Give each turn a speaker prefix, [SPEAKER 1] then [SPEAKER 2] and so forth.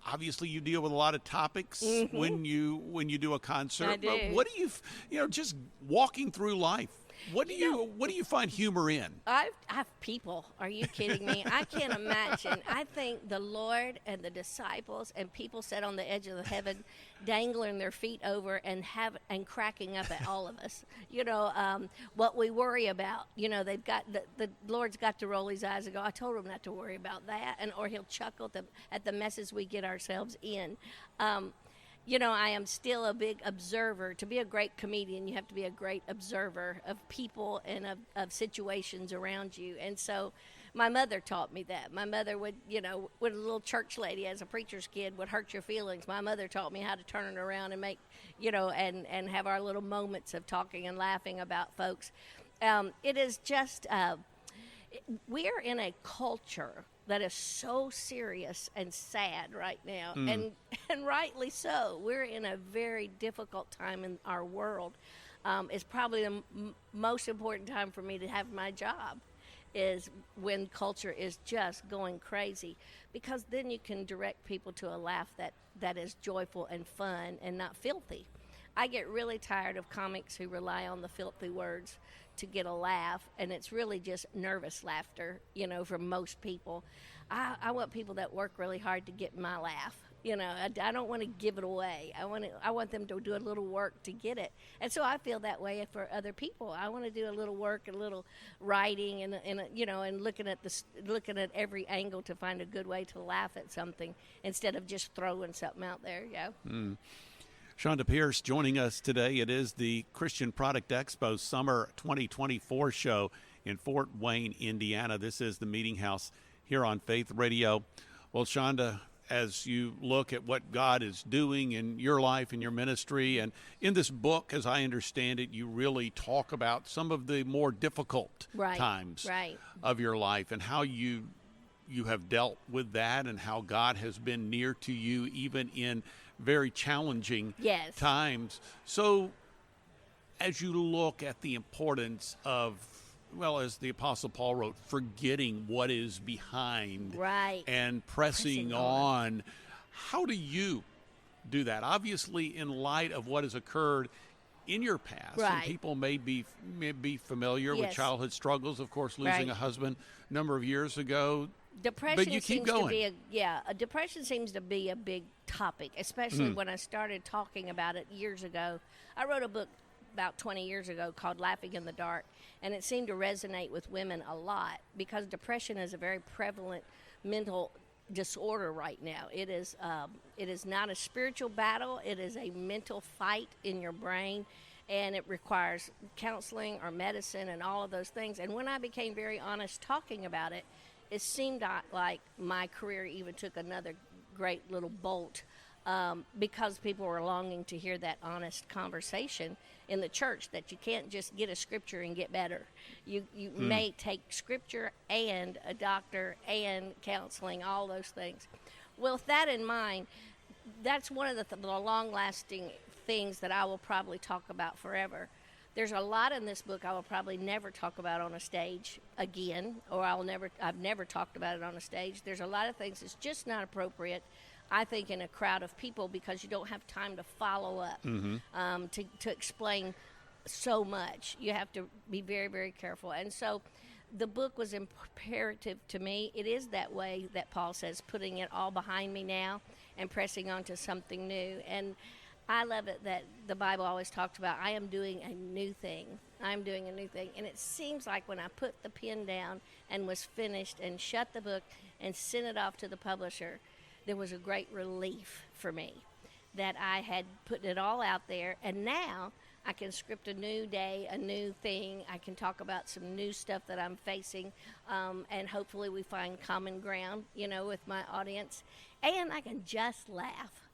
[SPEAKER 1] obviously you deal with a lot of topics when you do a concert.
[SPEAKER 2] I do.
[SPEAKER 1] But what do you just walking through life? What do you find humor in?
[SPEAKER 2] I've people. Are you kidding me? I can't imagine. I think the Lord and the disciples and people sat on the edge of the heaven, dangling their feet over and cracking up at all of us. What we worry about. They've got the Lord's got to roll his eyes and go, I told him not to worry about that, or he'll chuckle at the messes we get ourselves in. I am still a big observer. To be a great comedian, you have to be a great observer of people and of situations around you. And so my mother taught me that. My mother would, when a little church lady as a preacher's kid would hurt your feelings, my mother taught me how to turn it around and make, and have our little moments of talking and laughing about folks. It is just, we're in a culture that is so serious and sad right now, and rightly so. We're in a very difficult time in our world. It's probably the most important time for me to have my job is when culture is just going crazy, because then you can direct people to a laugh that is joyful and fun and not filthy. I get really tired of comics who rely on the filthy words to get a laugh, and it's really just nervous laughter, from most people. I want people that work really hard to get my laugh. I don't want to give it away. I want them to do a little work to get it. And so I feel that way for other people. I want to do a little work, a little writing, and looking at every angle to find a good way to laugh at something instead of just throwing something out there.
[SPEAKER 1] Chonda Pierce joining us today. It is the Christian Product Expo Summer 2024 show in Fort Wayne, Indiana. This is the Meeting House here on Faith Radio. Well, Chonda, as you look at what God is doing in your life and your ministry, and in this book, as I understand it, you really talk about some of the more difficult times of your life and how you have dealt with that and how God has been near to you even in very challenging times. So as you look at the importance of, well, as the Apostle Paul wrote, forgetting what is behind and pressing on, how do you do that? Obviously, in light of what has occurred in your past, and people may be familiar with childhood struggles, of course, losing a husband a number of years ago.
[SPEAKER 2] Depression
[SPEAKER 1] but you keep going.
[SPEAKER 2] Depression seems to be a big topic, especially when I started talking about it years ago. I wrote a book about 20 years ago called Laughing in the Dark, and it seemed to resonate with women a lot because depression is a very prevalent mental disorder right now. It is not a spiritual battle. It is a mental fight in your brain, and it requires counseling or medicine and all of those things. And when I became very honest talking about it, it seemed like my career even took another great little bolt because people were longing to hear that honest conversation in the church, that you can't just get a scripture and get better. You may take scripture and a doctor and counseling, all those things. Well, with that in mind, that's one of the long-lasting things that I will probably talk about forever. There's a lot in this book I will probably never talk about on a stage again, or I've never talked about it on a stage. There's a lot of things that's just not appropriate, I think, in a crowd of people because you don't have time to follow up, to explain so much. You have to be very, very careful. And so the book was imperative to me. It is that way that Paul says, putting it all behind me now and pressing on to something new. And I love it that the Bible always talks about, I am doing a new thing. I'm doing a new thing. And it seems like when I put the pen down and was finished and shut the book and sent it off to the publisher, there was a great relief for me that I had put it all out there. And now I can script a new day, a new thing. I can talk about some new stuff that I'm facing. And hopefully we find common ground, with my audience. And I can just laugh.